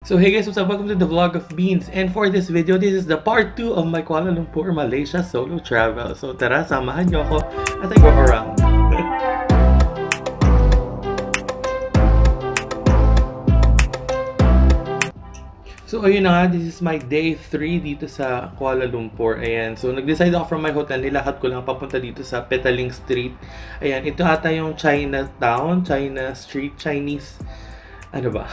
So hey guys, what's up? Welcome to the vlog of Beans. And for this video, this is the part 2 of my Kuala Lumpur, Malaysia solo travel. So tara, samahan niyo ako as I go around. So ayun na nga, this is my day 3 dito sa Kuala Lumpur. Ayan, so nag-decide ako from my hotel, nilakad ko lang papunta dito sa Petaling Street. Ayan, ito ata yung Chinatown, China Street, Chinese ano ba?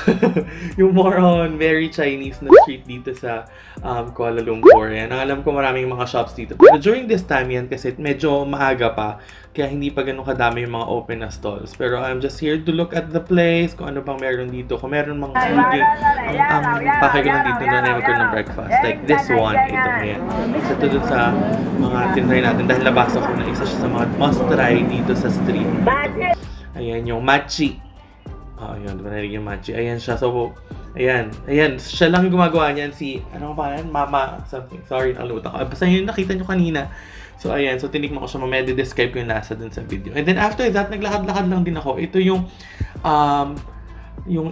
Yung more on very Chinese na street dito sa Kuala Lumpur. Yan. Ang alam ko maraming mga shops dito. Pero during this time yan kasi medyo maaga pa. Kaya hindi pa ganun kadami yung mga open na stalls. Pero I'm just here to look at the place. Kung ano bang meron dito. Kung meron mga food. Ang pakay ko lang dito na naman ko ng breakfast. Like this one. Ito yan. So ito dun sa mga tinry natin. Dahil nabasa ko na isa siya sa mga must try dito sa street. Ayan yung machi. Ayun, diba narinig yung matcha? Ayan siya. So, ayan. Siya lang gumagawa niyan. Si, ano pa yan? Mama something. Sorry, nakalimutan ko. Basta yun nakita nyo kanina. So, ayan. So, tinikman ko siya. Mamaya describe ko yung nasa dun sa video. And then, after that, naglakad-lakad lang din ako. Ito yung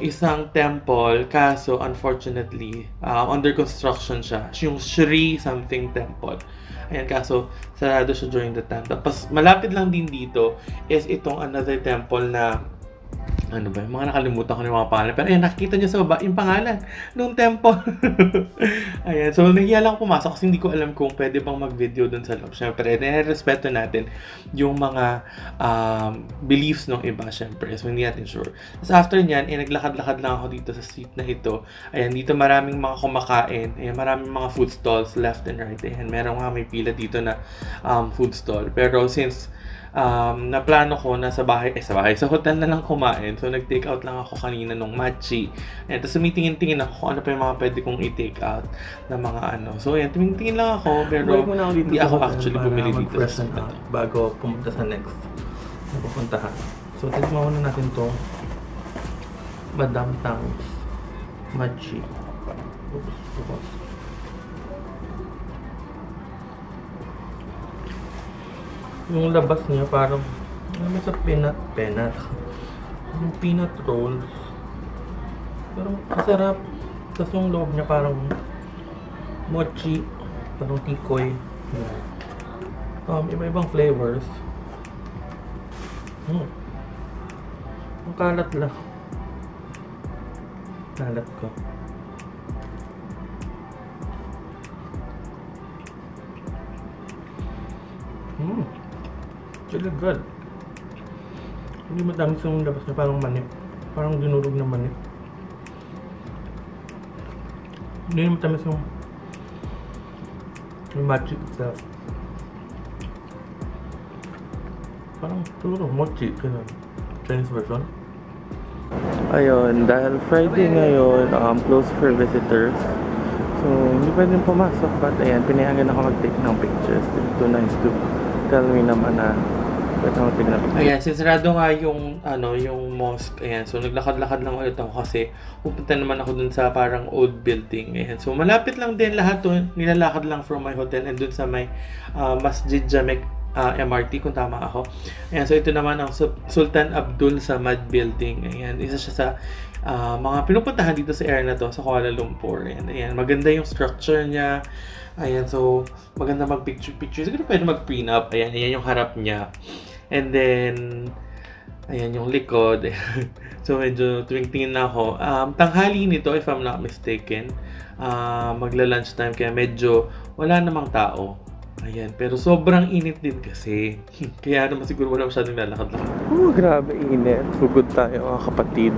isang temple. Kaso, unfortunately, under construction siya. Yung Shri something temple. Ayan, kaso, sarado siya during the time. Tapos, malapit lang din dito is itong another temple na ano ba, mga nakalimutan ko ng mga pangalan. Pero ayan, nakikita nyo sa baba yung pangalan nung temple. Ayan, so nahiya lang pumasok kasi hindi ko alam kung pwede bang mag-video dun sa loob. Siyempre, respeto natin yung mga beliefs ng iba, siyempre. So, hindi natin sure. Tapos after nyan, naglakad-lakad lang ako dito sa street na ito. Ayan, dito maraming mga kumakain. Ayan, maraming mga food stalls left and right. Ayan, meron nga may pila dito na food stall. Pero since naplano ko na sa hotel na lang kumain. So, nag-take out lang ako kanina nung matchi. And tapos tumitingin-tingin ako kung ano pa yung mga pwede kong i-take out na mga ano. So, ayan, tumingin lang ako. Pero hindi ako actually bumili dito sa bago pumunta sa next na pupuntahan. So, tikman muna natin to Madam Tang's matchi. Oops. Yung labas niya parang ano sa peanut yung peanut rolls pero masarap. Tapos yung loob niya parang mochi, parang tikoy, iba-ibang flavors. Ang kalat ko. Really good. Hindi matamis yung labas niya, parang mani. Parang dinurog na mani. Hindi matamis yung matchi itself. Parang siguro mochi, ganun. Chinese version. Ayun, dahil Friday ngayon, closed for visitors. So, hindi pwedeng pumasok. But ayan, pinayagan ako mag-take ng pictures. It's too nice to tell me naman na ayan, sincerado nga yung yung mosque. Ayan, so naglakad-lakad lang ulit ako kasi pupunta naman ako dun sa parang old building. Ayan, so malapit lang din lahat to. Nilalakad lang from my hotel and dun sa may Masjid Jamek MRT kung tama ako. Ayan, so ito naman ang Sultan Abdul Samad Building. Ayan, isa siya sa mga pinupuntahan dito sa area na to, sa Kuala Lumpur. Ayan, maganda yung structure niya. Ayan, so maganda mag-picture. Siguro pwede mag-prenup. Ayan yung harap niya. And then, ayan yung likod. So medyo tuwing-tingin na ako. Tanghali nito, if I'm not mistaken. Magla-lunch time, kaya medyo wala namang tao. Ayan, pero sobrang init din kasi. Kaya naman siguro wala masyadong lalakad-lakad. Grabe init. Sugod tayo mga kapatid.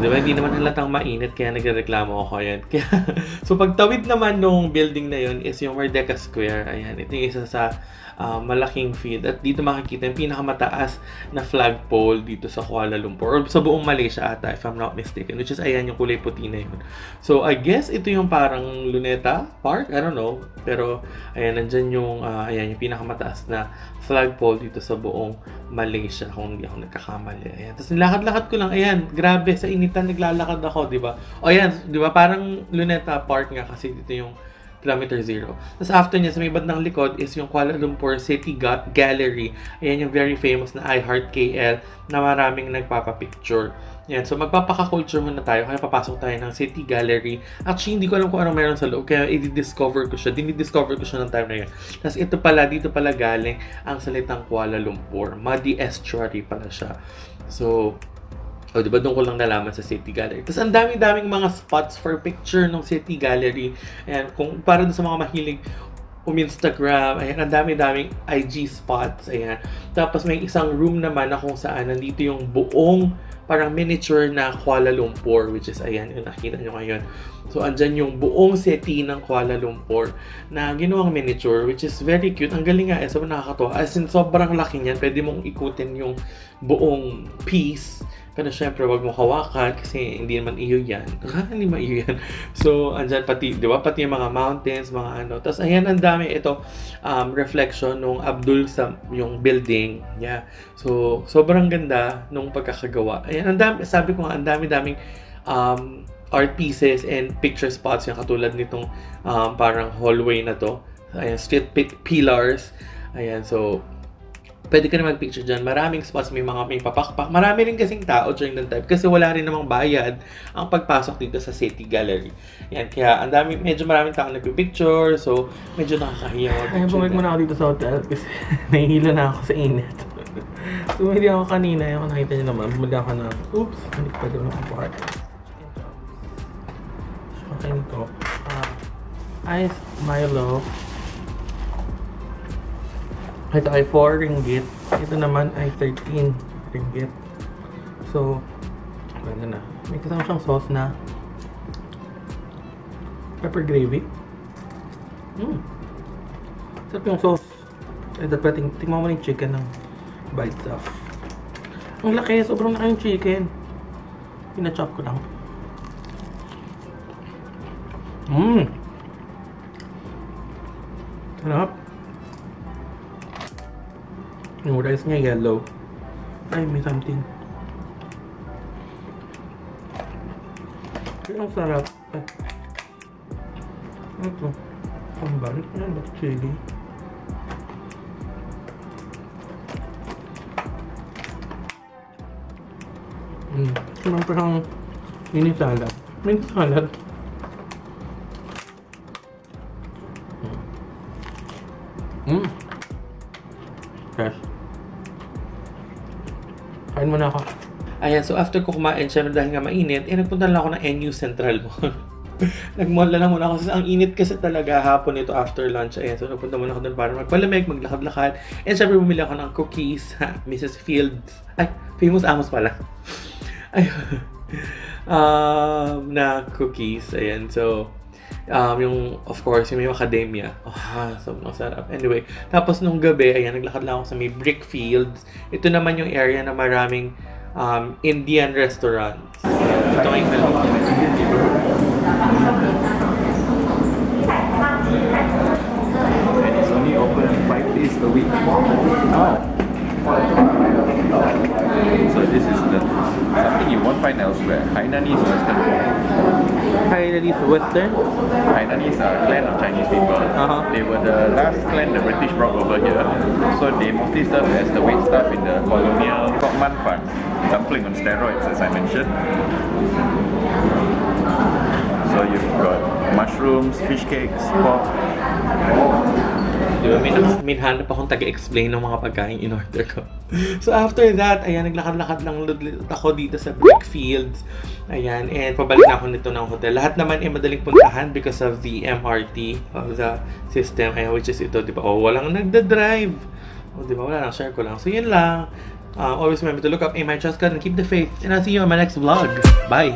Diba, hindi naman halatang mainit kaya nagreklamo ako. Ayan. Kaya, so pagtawid naman nung building na yun is yung Merdeka Square. Ayan, ito yung isa sa malaking field. At dito makikita yung pinakamataas na flagpole dito sa Kuala Lumpur. Or sa buong Malaysia ata, if I'm not mistaken. Which is, ayan, yung kulay puti na yun. So, I guess ito yung parang Luneta Park? I don't know. Pero, ayan, nandyan yung, ayan, yung pinakamataas na flagpole dito sa buong Malaysia. Kung hindi ako nagkakamali. Ayan. Tapos, nilakad-lakad ko lang. Ayan, grabe, sa initan naglalakad ako, di ba? O, ayan, di ba? Parang Luneta Park nga kasi dito yung Kilometer Zero. Tapos after niya, sa may bandang likod is yung Kuala Lumpur City Gallery. Ayan yung very famous na I Heart KL na maraming nagpapapicture. Yan, so magpapaka-culture muna tayo, kaya papasok tayo ng City Gallery. Actually, hindi ko alam kung anong meron sa loob, kaya i-discover ko siya. Dinidiscover ko siya ng time na yun. Tapos ito pala, dito pala galing ang salitang Kuala Lumpur. Muddy Estuary pala siya. So, diba doon ko lang nalaman sa City Gallery. Tapos ang dami-daming mga spots for picture ng City Gallery. Ayan, kung para doon sa mga mahilig Instagram, ayan, ang dami-daming IG spots, ayan. Tapos may isang room naman na kung saan nandito yung buong parang miniature na Kuala Lumpur, which is, ayan, yung nakita nyo ngayon. So, andyan yung buong city ng Kuala Lumpur na ginawang miniature, which is very cute. Ang galing nga, sobrang nakakatuwa. As in, sobrang laki niyan. Pwede mong ikutin yung buong piece. Pero syempre, wag mo hawakan kasi hindi naman iyo yan. Hindi man iyo yan. So, andyan pati, di ba? Pati yung mga mountains, mga ano. Tapos, ayan, ang dami ito, reflection nung Abdul sa yung building. Yeah. So, sobrang ganda nung pagkakagawa. Ayan, ang dami, sabi ko nga, ang dami-daming art pieces and picture spots yung katulad nitong parang hallway na to. Ayan, street pillars. Ayan, so, pwede ka na mag-picture dyan. Maraming spots, may papakpak. Marami rin kasing tao during that time kasi wala rin namang bayad ang pagpasok dito sa City Gallery. Yan, kaya ang dami, medyo maraming tao nag-picture, so medyo nakakahiya mag-picture. Ay, bumalik muna ako dito sa hotel kasi nahihilo na ako sa init. Bumili ako kanina, yung nakita niyo naman, bumili ako na, oops, hindi ko pwede makapart. Shokin ko, Ice Milo. Ito ay 4 ringgit. Ito naman ay 13 ringgit. So, ano na. May kasama siyang sauce na pepper gravy. Sarap yung sauce. Ito pa, tingnan mo yung chicken ng bite stuff. Ang laki, sobrang laki yung chicken. Pina-chop ko lang. Sarap. Yung rice niya yellow. Ay, may something. Ang sarap. Ay. Ito. Ang balik na ba chili? Parang mini salad. Mini salad. Fresh. Kain muna ako. Ayan, so after ko kumain, syempre dahil nga mainit, nagpunta lang ako ng NU Central Mall. Nag-mall lang muna ako kasi ang init kasi talaga hapon ito after lunch. Ayan, so nagpunta muna ako doon para magpalamig, maglakad-lakad. And syempre bumili ako ng cookies, Mrs. Fields. Ay, Famous Amos pala. Ayun. Na cookies. Ayan, so yung, of course, yung may macadamia. Sobrang sarap. Anyway, tapos nung gabi, ayan, naglakad lang ako sa may brick fields. Ito naman yung area na maraming Indian restaurants. Ito nga yung and it's only open 5 days a week. So this is something you won't find elsewhere. Hainanese Western food. Hainanese Western? Hainanese are a clan of Chinese people. They were the last clan the British brought over here. So they mostly served as the wait staff in the colonial man fan. Dumpling on steroids, as I mentioned. So you've got mushrooms, fish cakes, pork. Diba, may hanap akong taga-explain ng mga pagkain in-order ko. So after that, ayan, naglakad-lakad lang ako dito sa Brickfields. Ayan, and pabalik na ako nito ng hotel. Lahat naman ay madaling puntahan because of the MRT, of the system, ayan, which is ito, diba? Walang nagda-drive. Diba, wala lang, share ko lang. So yun lang. Always remember to look up in my trust God and keep the faith. And I'll see you on my next vlog. Bye!